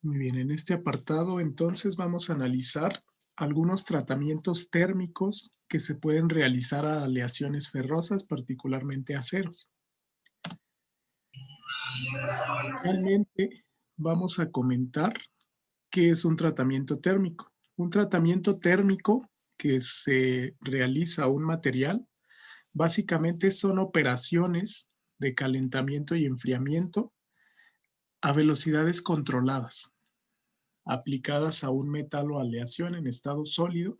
Muy bien, en este apartado entonces vamos a analizar algunos tratamientos térmicos que se pueden realizar a aleaciones ferrosas, particularmente aceros. Finalmente, vamos a comentar qué es un tratamiento térmico. Un tratamiento térmico que se realiza a un material, básicamente son operaciones de calentamiento y enfriamiento a velocidades controladas, aplicadas a un metal o aleación en estado sólido,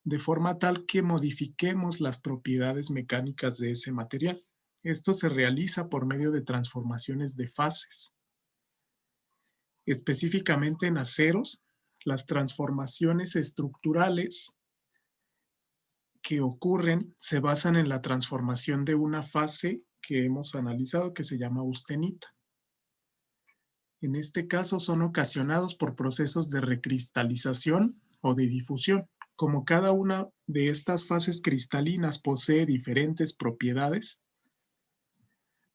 de forma tal que modifiquemos las propiedades mecánicas de ese material. Esto se realiza por medio de transformaciones de fases. Específicamente en aceros, las transformaciones estructurales que ocurren se basan en la transformación de una fase que hemos analizado que se llama austenita. En este caso son ocasionados por procesos de recristalización o de difusión. Como cada una de estas fases cristalinas posee diferentes propiedades,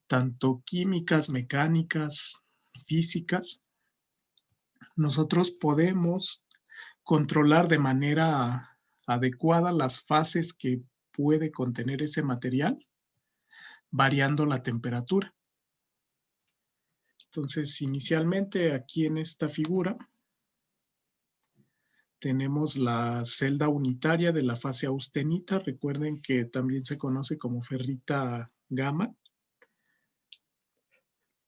tanto químicas, mecánicas, físicas, nosotros podemos controlar de manera adecuada las fases que puede contener ese material, variando la temperatura. Entonces, inicialmente aquí en esta figura tenemos la celda unitaria de la fase austenita. Recuerden que también se conoce como ferrita gamma.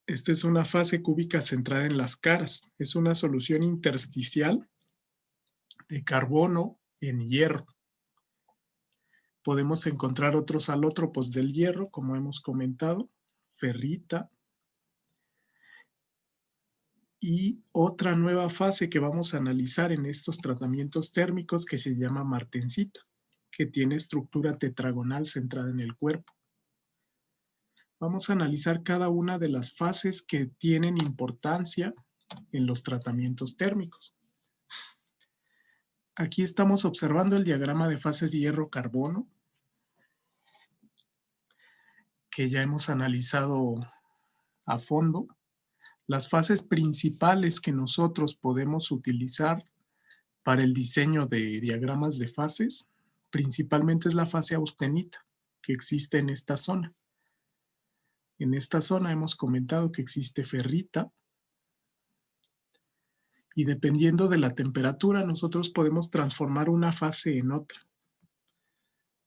Esta es una fase cúbica centrada en las caras. Es una solución intersticial de carbono en hierro. Podemos encontrar otros alótropos del hierro, como hemos comentado, ferrita. Y otra nueva fase que vamos a analizar en estos tratamientos térmicos que se llama martensita, que tiene estructura tetragonal centrada en el cuerpo. Vamos a analizar cada una de las fases que tienen importancia en los tratamientos térmicos. Aquí estamos observando el diagrama de fases hierro-carbono, que ya hemos analizado a fondo. Las fases principales que nosotros podemos utilizar para el diseño de diagramas de fases, principalmente es la fase austenita, que existe en esta zona. En esta zona hemos comentado que existe ferrita, y dependiendo de la temperatura, nosotros podemos transformar una fase en otra.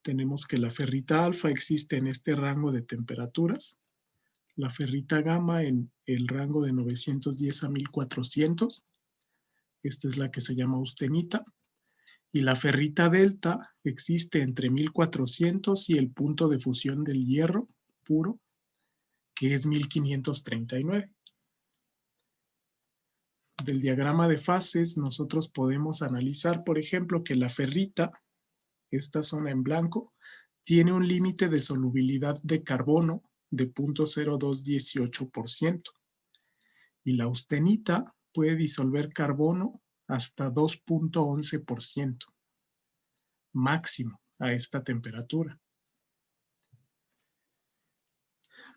Tenemos que la ferrita alfa existe en este rango de temperaturas, la ferrita gamma en el rango de 910 a 1400, esta es la que se llama austenita, y la ferrita delta existe entre 1400 y el punto de fusión del hierro puro, que es 1539. Del diagrama de fases nosotros podemos analizar, por ejemplo, que la ferrita, esta zona en blanco, tiene un límite de solubilidad de carbono de 0.0218%, y la austenita puede disolver carbono hasta 2.11%, máximo a esta temperatura.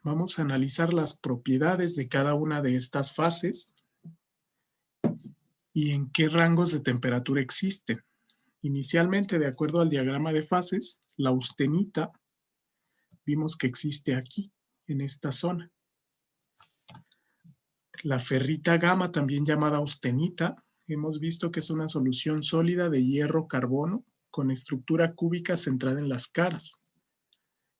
Vamos a analizar las propiedades de cada una de estas fases y en qué rangos de temperatura existen. Inicialmente, de acuerdo al diagrama de fases, la austenita vimos que existe aquí, en esta zona. La ferrita gamma, también llamada austenita, hemos visto que es una solución sólida de hierro-carbono con estructura cúbica centrada en las caras.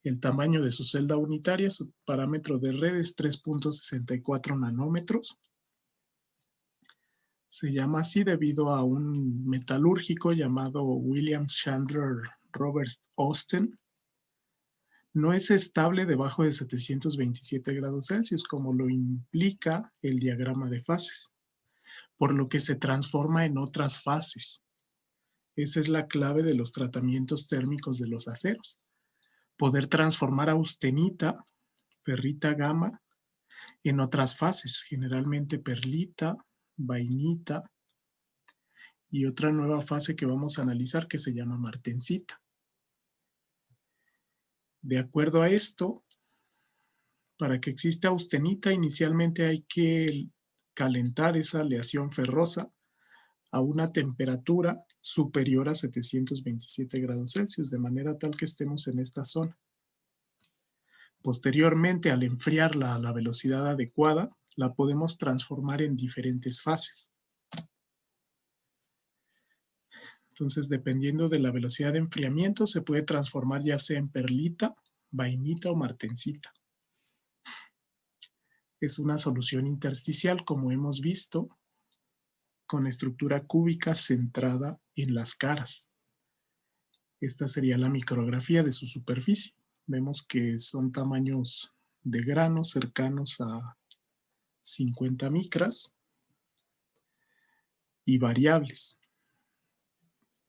El tamaño de su celda unitaria, su parámetro de red es 3.64 nanómetros. Se llama así debido a un metalúrgico llamado William Chandler Roberts Austin. No es estable debajo de 727 grados Celsius, como lo implica el diagrama de fases, por lo que se transforma en otras fases. Esa es la clave de los tratamientos térmicos de los aceros. Poder transformar austenita, ferrita gamma, en otras fases, generalmente perlita, vainita, y otra nueva fase que vamos a analizar que se llama martensita. De acuerdo a esto, para que exista austenita, inicialmente hay que calentar esa aleación ferrosa a una temperatura superior a 727 grados Celsius, de manera tal que estemos en esta zona. Posteriormente, al enfriarla a la velocidad adecuada, la podemos transformar en diferentes fases. Entonces, dependiendo de la velocidad de enfriamiento, se puede transformar ya sea en perlita, vainita o martensita. Es una solución intersticial, como hemos visto, con estructura cúbica centrada en las caras. Esta sería la micrografía de su superficie. Vemos que son tamaños de granos cercanos a 50 micras y variables.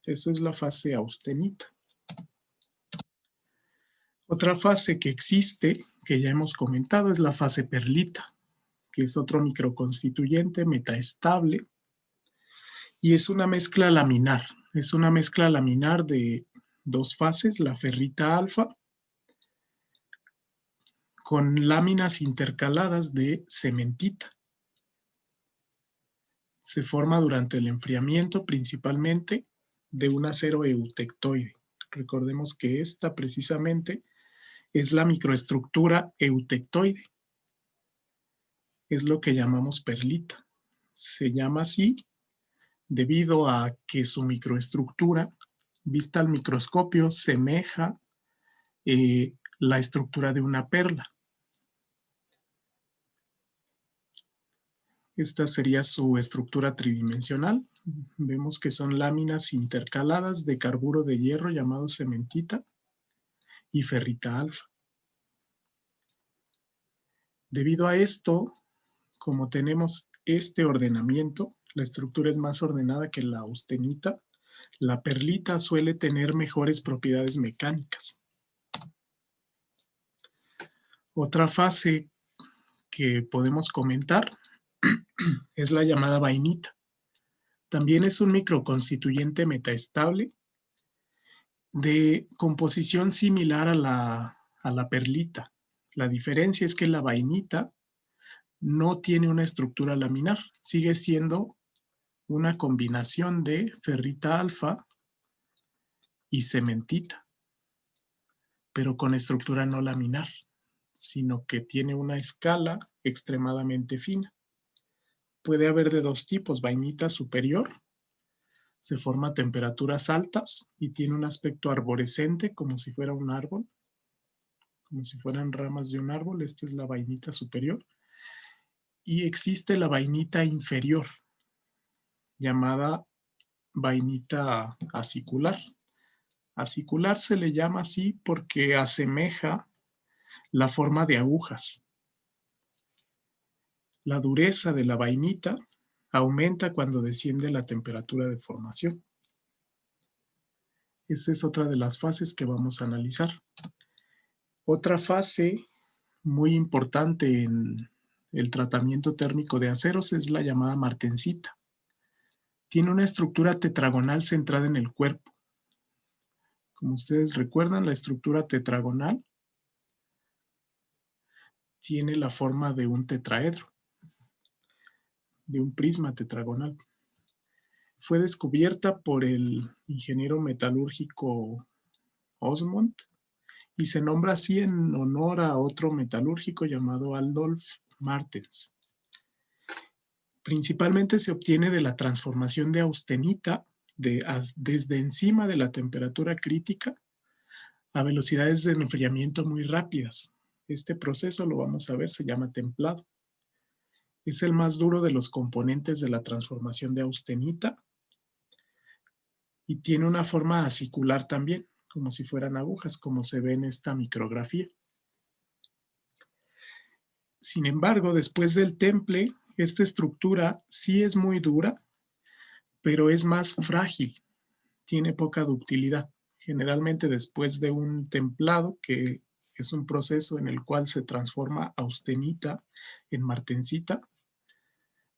Eso es la fase austenita. Otra fase que existe, que ya hemos comentado, es la fase perlita, que es otro microconstituyente metaestable y es una mezcla laminar. Es una mezcla laminar de dos fases, la ferrita alfa, con láminas intercaladas de cementita. Se forma durante el enfriamiento principalmente de un acero eutectoide. Recordemos que esta precisamente es la microestructura eutectoide. Es lo que llamamos perlita. Se llama así debido a que su microestructura, vista al microscopio, semeja la estructura de una perla. Esta sería su estructura tridimensional. Vemos que son láminas intercaladas de carburo de hierro llamado cementita y ferrita alfa. Debido a esto, como tenemos este ordenamiento, la estructura es más ordenada que la austenita, la perlita suele tener mejores propiedades mecánicas. Otra fase que podemos comentar es la llamada vainita. También es un microconstituyente metaestable de composición similar a la perlita. La diferencia es que la vainita no tiene una estructura laminar, sigue siendo una combinación de ferrita alfa y cementita, pero con estructura no laminar, sino que tiene una escala extremadamente fina. Puede haber de dos tipos, vainita superior, se forma a temperaturas altas y tiene un aspecto arborescente como si fuera un árbol, como si fueran ramas de un árbol. Esta es la vainita superior. Y existe la vainita inferior, llamada vainita acicular. Acicular se le llama así porque asemeja la forma de agujas. La dureza de la vainita aumenta cuando desciende la temperatura de formación. Esa es otra de las fases que vamos a analizar. Otra fase muy importante en el tratamiento térmico de aceros es la llamada martensita. Tiene una estructura tetragonal centrada en el cuerpo. Como ustedes recuerdan, la estructura tetragonal tiene la forma de un tetraedro, de un prisma tetragonal. Fue descubierta por el ingeniero metalúrgico Osmond y se nombra así en honor a otro metalúrgico llamado Adolf Martens. Principalmente se obtiene de la transformación de austenita desde encima de la temperatura crítica a velocidades de enfriamiento muy rápidas. Este proceso, lo vamos a ver, se llama templado. Es el más duro de los componentes de la transformación de austenita y tiene una forma acicular también, como si fueran agujas, como se ve en esta micrografía. Sin embargo, después del temple, esta estructura sí es muy dura, pero es más frágil, tiene poca ductilidad. Generalmente después de un templado, que es un proceso en el cual se transforma austenita en martensita,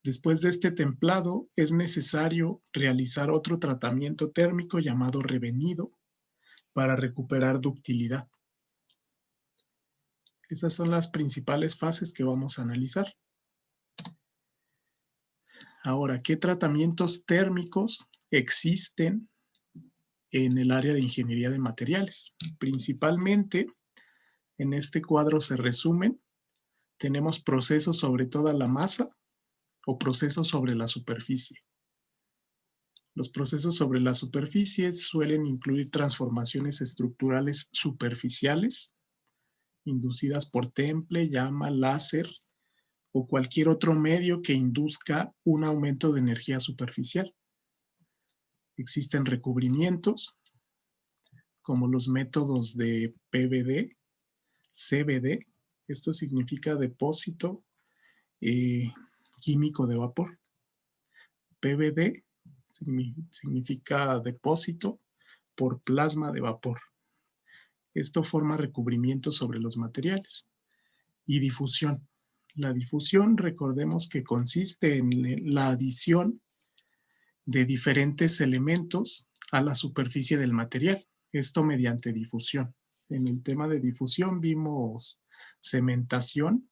después de este templado es necesario realizar otro tratamiento térmico llamado revenido para recuperar ductilidad. Esas son las principales fases que vamos a analizar. Ahora, ¿qué tratamientos térmicos existen en el área de ingeniería de materiales? Principalmente, en este cuadro se resumen, tenemos procesos sobre toda la masa o procesos sobre la superficie. Los procesos sobre la superficie suelen incluir transformaciones estructurales superficiales, inducidas por temple, llama, láser o cualquier otro medio que induzca un aumento de energía superficial. Existen recubrimientos, como los métodos de PVD, CVD, esto significa depósito químico de vapor. PVD significa depósito por plasma de vapor. Esto forma recubrimiento sobre los materiales. Y difusión. La difusión, recordemos que consiste en la adición de diferentes elementos a la superficie del material. Esto mediante difusión. En el tema de difusión vimos cementación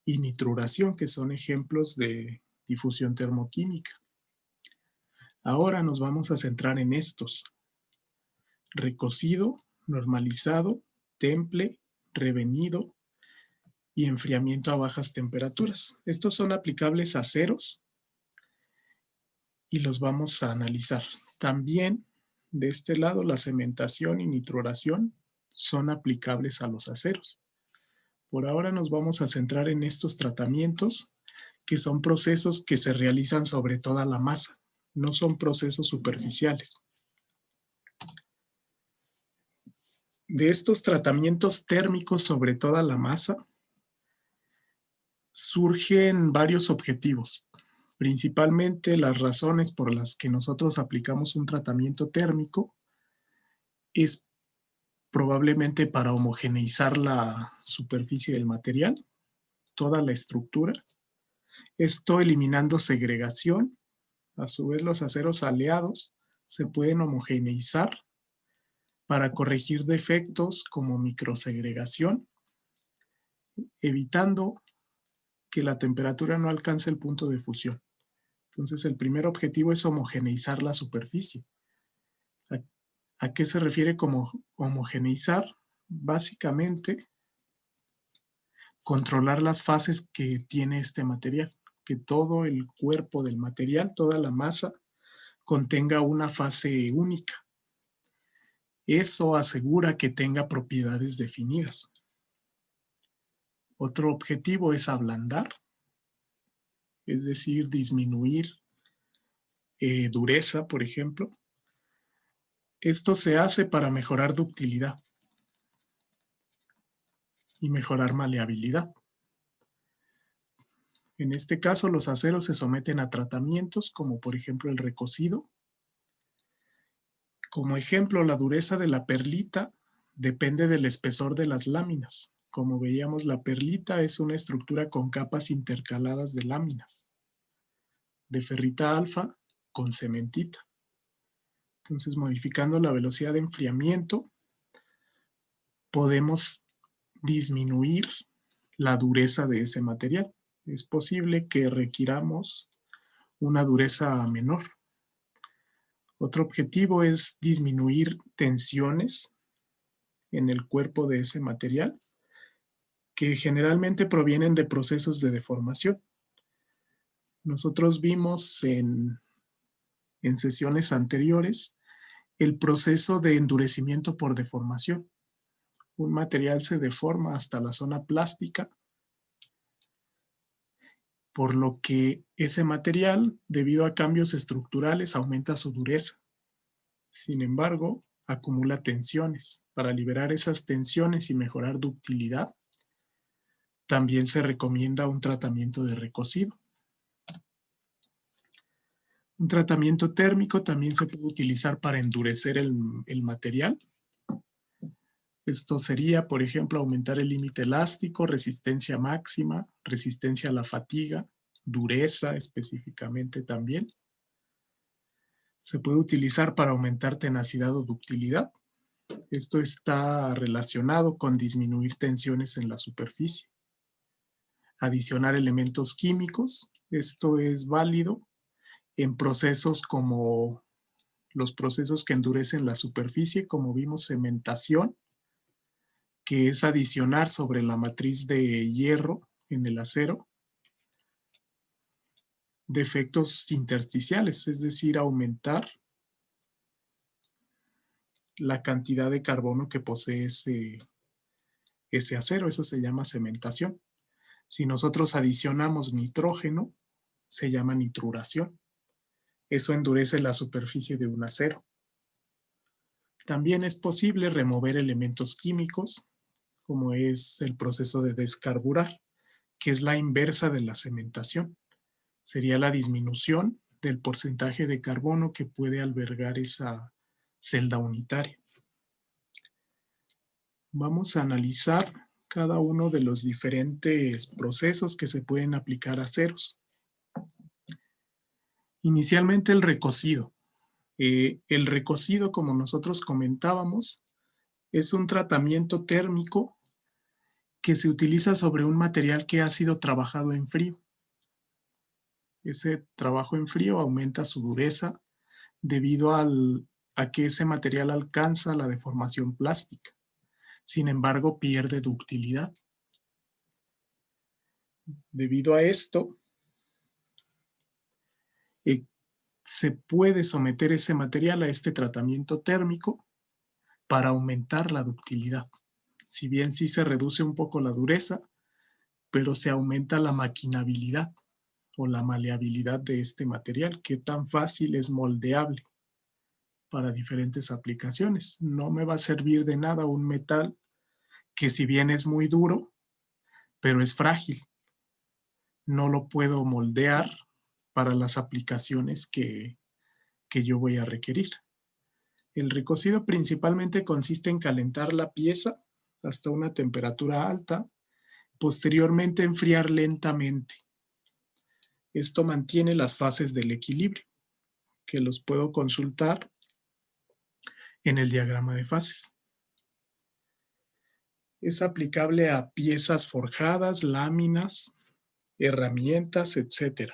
y nitruración, que son ejemplos de difusión termoquímica. Ahora nos vamos a centrar en estos: recocido, normalizado, temple, revenido y enfriamiento a bajas temperaturas. Estos son aplicables a aceros y los vamos a analizar. También de este lado la cementación y nitruración son aplicables a los aceros. Por ahora nos vamos a centrar en estos tratamientos, que son procesos que se realizan sobre toda la masa, no son procesos superficiales. De estos tratamientos térmicos sobre toda la masa, surgen varios objetivos. Principalmente las razones por las que nosotros aplicamos un tratamiento térmico es probablemente para homogeneizar la superficie del material, toda la estructura. Esto eliminando segregación. A su vez, los aceros aleados se pueden homogeneizar para corregir defectos como microsegregación, evitando que la temperatura no alcance el punto de fusión. Entonces, el primer objetivo es homogeneizar la superficie. ¿A qué se refiere como homogeneizar? Básicamente, controlar las fases que tiene este material, que todo el cuerpo del material, toda la masa, contenga una fase única. Eso asegura que tenga propiedades definidas. Otro objetivo es ablandar, es decir, disminuir dureza, por ejemplo. Esto se hace para mejorar ductilidad y mejorar maleabilidad. En este caso, los aceros se someten a tratamientos como por ejemplo el recocido. Como ejemplo, la dureza de la perlita depende del espesor de las láminas. Como veíamos, la perlita es una estructura con capas intercaladas de láminas, de ferrita alfa con cementita. Entonces, modificando la velocidad de enfriamiento, podemos disminuir la dureza de ese material. Es posible que requiramos una dureza menor. Otro objetivo es disminuir tensiones en el cuerpo de ese material, que generalmente provienen de procesos de deformación. Nosotros vimos en sesiones anteriores el proceso de endurecimiento por deformación. Un material se deforma hasta la zona plástica, por lo que ese material, debido a cambios estructurales, aumenta su dureza. Sin embargo, acumula tensiones. Para liberar esas tensiones y mejorar ductilidad, también se recomienda un tratamiento de recocido. Un tratamiento térmico también se puede utilizar para endurecer el material. Esto sería, por ejemplo, aumentar el límite elástico, resistencia máxima, resistencia a la fatiga, dureza específicamente también. Se puede utilizar para aumentar tenacidad o ductilidad. Esto está relacionado con disminuir tensiones en la superficie. Adicionar elementos químicos. Esto es válido en procesos como los procesos que endurecen la superficie, como vimos, cementación, que es adicionar sobre la matriz de hierro en el acero defectos intersticiales, es decir, aumentar la cantidad de carbono que posee ese acero. Eso se llama cementación. Si nosotros adicionamos nitrógeno, se llama nitruración. Eso endurece la superficie de un acero. También es posible remover elementos químicos, como es el proceso de descarburar, que es la inversa de la cementación. Sería la disminución del porcentaje de carbono que puede albergar esa celda unitaria. Vamos a analizar cada uno de los diferentes procesos que se pueden aplicar a aceros. Inicialmente el recocido. El recocido, como nosotros comentábamos, es un tratamiento térmico que se utiliza sobre un material que ha sido trabajado en frío. Ese trabajo en frío aumenta su dureza debido a que ese material alcanza la deformación plástica. Sin embargo, pierde ductilidad. Debido a esto, se puede someter ese material a este tratamiento térmico para aumentar la ductilidad. Si bien sí se reduce un poco la dureza, pero se aumenta la maquinabilidad o la maleabilidad de este material, que tan fácil es moldeable para diferentes aplicaciones. No me va a servir de nada un metal que, si bien es muy duro, pero es frágil. No lo puedo moldear para las aplicaciones que yo voy a requerir. El recocido principalmente consiste en calentar la pieza hasta una temperatura alta, posteriormente enfriar lentamente. Esto mantiene las fases del equilibrio, que los puedo consultar en el diagrama de fases. Es aplicable a piezas forjadas, láminas, herramientas, etc.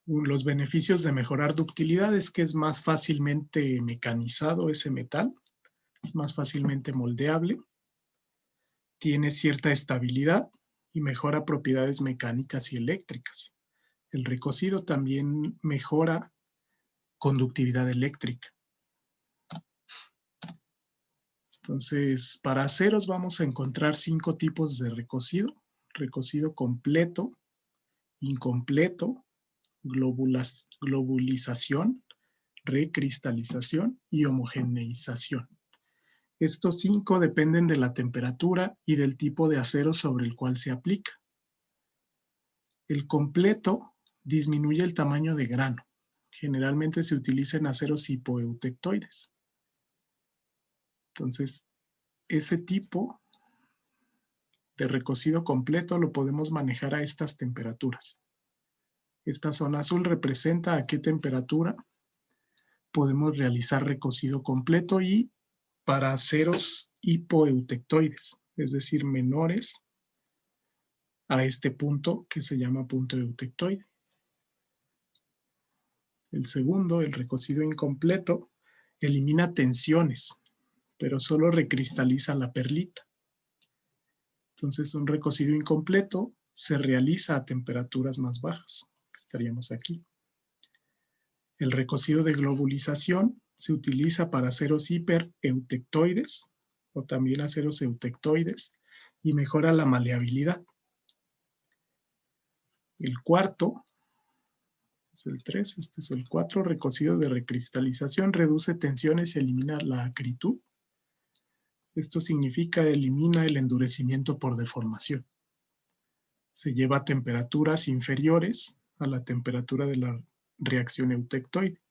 Los beneficios de mejorar ductilidad es que es más fácilmente mecanizado ese metal, es más fácilmente moldeable, tiene cierta estabilidad y mejora propiedades mecánicas y eléctricas. El recocido también mejora conductividad eléctrica. Entonces, para aceros vamos a encontrar 5 tipos de recocido. Recocido completo, incompleto, globulización, recristalización y homogeneización. Estos 5 dependen de la temperatura y del tipo de acero sobre el cual se aplica. El completo disminuye el tamaño de grano. Generalmente se utiliza en aceros hipoeutectoides. Entonces, ese tipo de recocido completo lo podemos manejar a estas temperaturas. Esta zona azul representa a qué temperatura podemos realizar recocido completo y para aceros hipoeutectoides, es decir, menores a este punto que se llama punto eutectoide. El segundo, el recocido incompleto, elimina tensiones, pero solo recristaliza la perlita. Entonces, un recocido incompleto se realiza a temperaturas más bajas. Estaríamos aquí. El recocido de globulización se utiliza para aceros hipereutectoides o también aceros eutectoides y mejora la maleabilidad. El cuarto es el 3, este es el 4, recocido de recristalización, reduce tensiones y elimina la acritud. Esto significa elimina el endurecimiento por deformación. Se lleva a temperaturas inferiores a la temperatura de la reacción eutectoide.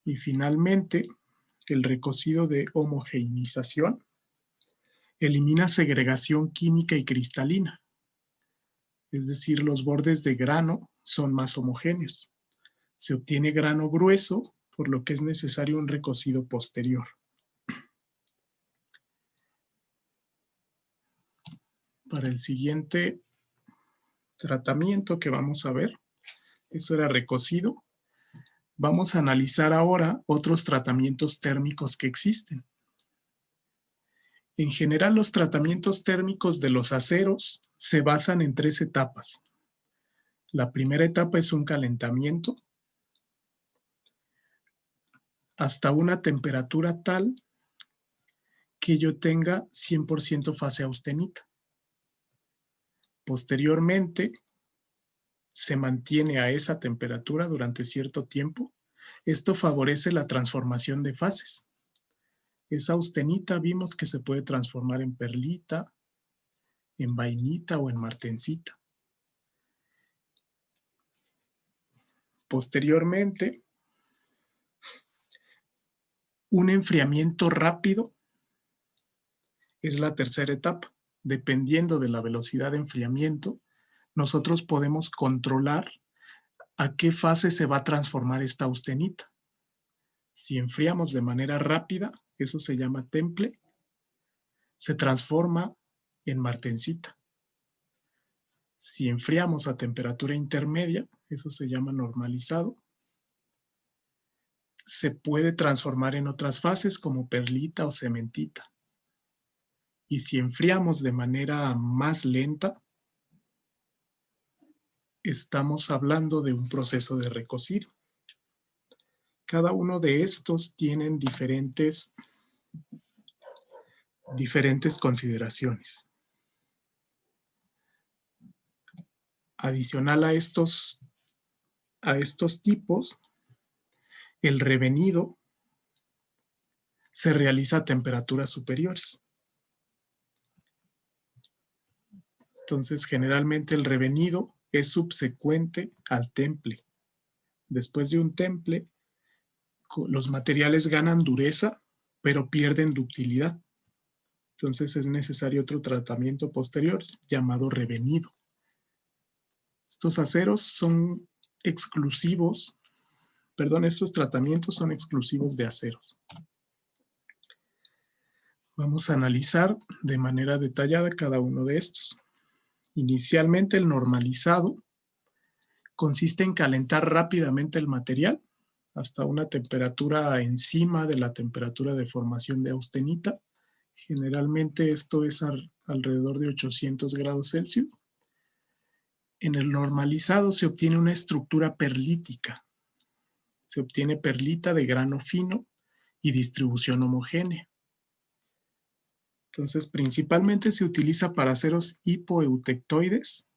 Y finalmente, el recocido de homogeneización elimina segregación química y cristalina. Es decir, los bordes de grano son más homogéneos. Se obtiene grano grueso, por lo que es necesario un recocido posterior. Para el siguiente tratamiento que vamos a ver, Eso era recocido. Vamos a analizar ahora otros tratamientos térmicos que existen. En general, los tratamientos térmicos de los aceros se basan en 3 etapas. La primera etapa es un calentamiento hasta una temperatura tal que yo tenga 100% fase austenita. Posteriormente, se mantiene a esa temperatura durante cierto tiempo. Esto favorece la transformación de fases. Esa austenita vimos que se puede transformar en perlita, en vainita o en martensita. Posteriormente, un enfriamiento rápido es la tercera etapa. Dependiendo de la velocidad de enfriamiento, nosotros podemos controlar a qué fase se va a transformar esta austenita. Si enfriamos de manera rápida, eso se llama temple, se transforma en martensita. Si enfriamos a temperatura intermedia, eso se llama normalizado, se puede transformar en otras fases como perlita o cementita. Y si enfriamos de manera más lenta, estamos hablando de un proceso de recocido. Cada uno de estos tienen diferentes consideraciones. Adicional a estos tipos, el revenido se realiza a temperaturas superiores. Entonces, generalmente el revenido es subsecuente al temple. Después de un temple, los materiales ganan dureza, pero pierden ductilidad. Entonces es necesario otro tratamiento posterior llamado revenido. Estos aceros son exclusivos, estos tratamientos son exclusivos de aceros. Vamos a analizar de manera detallada cada uno de estos. Inicialmente, el normalizado consiste en calentar rápidamente el material hasta una temperatura encima de la temperatura de formación de austenita. Generalmente esto es alrededor de 800 grados Celsius. En el normalizado se obtiene una estructura perlítica. Se obtiene perlita de grano fino y distribución homogénea. Entonces, principalmente se utiliza para aceros hipoeutectoides,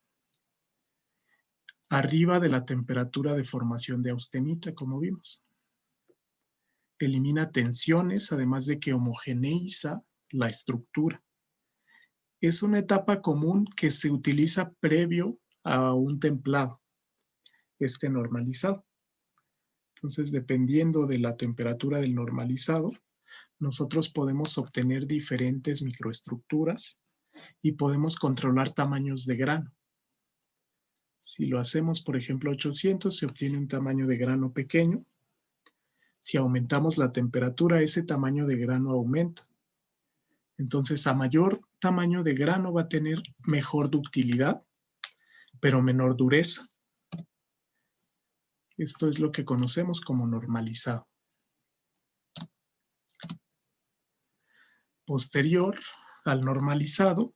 arriba de la temperatura de formación de austenita, como vimos. Elimina tensiones, además de que homogeneiza la estructura. Es una etapa común que se utiliza previo a un templado, este normalizado. Entonces, dependiendo de la temperatura del normalizado, nosotros podemos obtener diferentes microestructuras y podemos controlar tamaños de grano. Si lo hacemos, por ejemplo, 800, se obtiene un tamaño de grano pequeño. Si aumentamos la temperatura, ese tamaño de grano aumenta. Entonces, a mayor tamaño de grano va a tener mejor ductilidad, pero menor dureza. Esto es lo que conocemos como normalizado. Posterior al normalizado,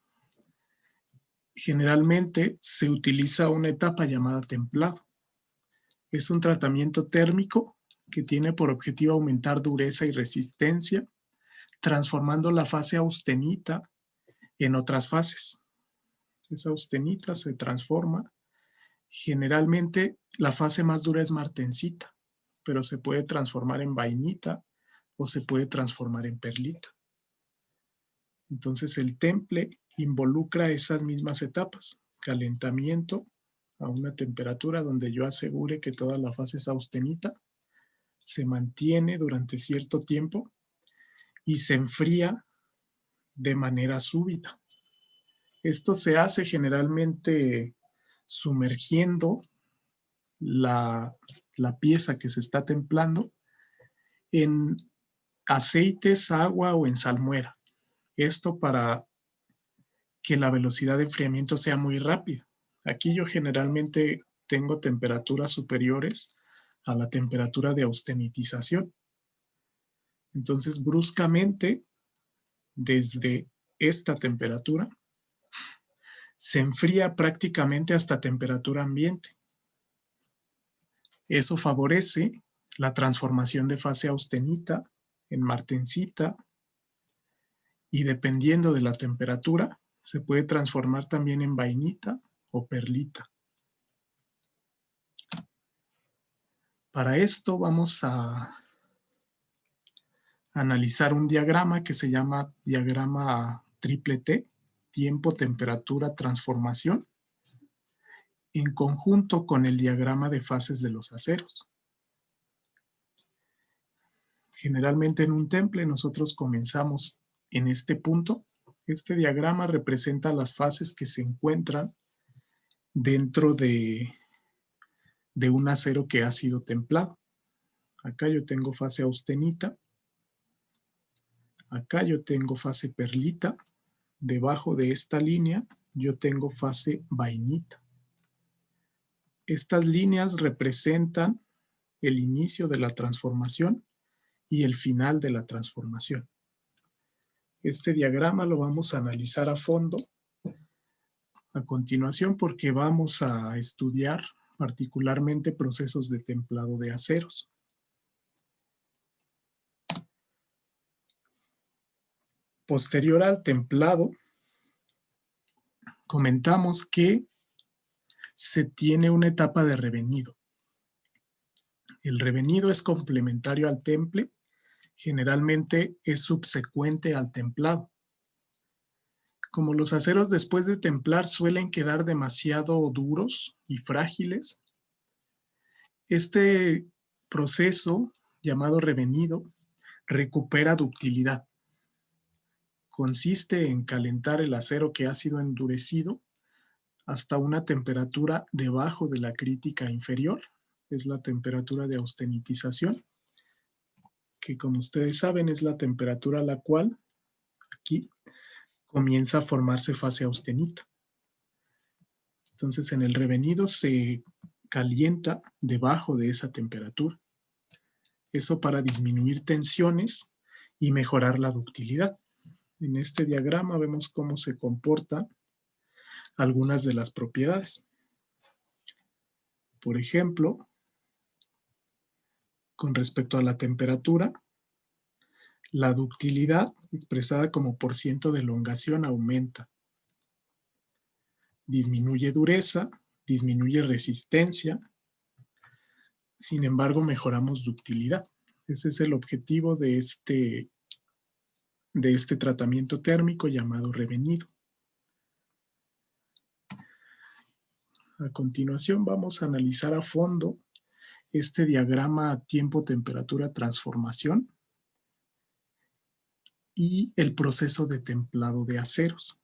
generalmente se utiliza una etapa llamada templado. Es un tratamiento térmico que tiene por objetivo aumentar dureza y resistencia, transformando la fase austenita en otras fases. Esa austenita se transforma. Generalmente la fase más dura es martensita, pero se puede transformar en vainita o se puede transformar en perlita. Entonces el temple involucra esas mismas etapas, calentamiento a una temperatura donde yo asegure que toda la fase es austenita, se mantiene durante cierto tiempo y se enfría de manera súbita. Esto se hace generalmente sumergiendo la pieza que se está templando en aceites, agua o en salmuera. Esto para que la velocidad de enfriamiento sea muy rápida. Aquí yo generalmente tengo temperaturas superiores a la temperatura de austenitización. Entonces, bruscamente, desde esta temperatura, se enfría prácticamente hasta temperatura ambiente. Eso favorece la transformación de fase austenita en martensita y dependiendo de la temperatura, se puede transformar también en vainita o perlita. Para esto vamos a analizar un diagrama que se llama diagrama triple T, tiempo, temperatura, transformación, en conjunto con el diagrama de fases de los aceros. Generalmente en un temple nosotros comenzamos en este punto. Este diagrama representa las fases que se encuentran dentro de un acero que ha sido templado. Acá yo tengo fase austenita. Acá yo tengo fase perlita. Debajo de esta línea yo tengo fase vainita. Estas líneas representan el inicio de la transformación y el final de la transformación. Este diagrama lo vamos a analizar a fondo a continuación porque vamos a estudiar particularmente procesos de templado de aceros. Posterior al templado, comentamos que se tiene una etapa de revenido. El revenido es complementario al temple, generalmente es subsecuente al templado. Como los aceros después de templar suelen quedar demasiado duros y frágiles, este proceso llamado revenido recupera ductilidad. Consiste en calentar el acero que ha sido endurecido hasta una temperatura debajo de la crítica inferior, es la temperatura de austenitización, que como ustedes saben es la temperatura a la cual aquí comienza a formarse fase austenita. Entonces en el revenido se calienta debajo de esa temperatura. Eso para disminuir tensiones y mejorar la ductilidad. En este diagrama vemos cómo se comportan algunas de las propiedades. Por ejemplo, con respecto a la temperatura, la ductilidad expresada como % de elongación aumenta. Disminuye dureza, disminuye resistencia, sin embargo mejoramos ductilidad. Ese es el objetivo de este tratamiento térmico llamado revenido. A continuación vamos a analizar a fondo este diagrama tiempo, temperatura, transformación y el proceso de templado de aceros.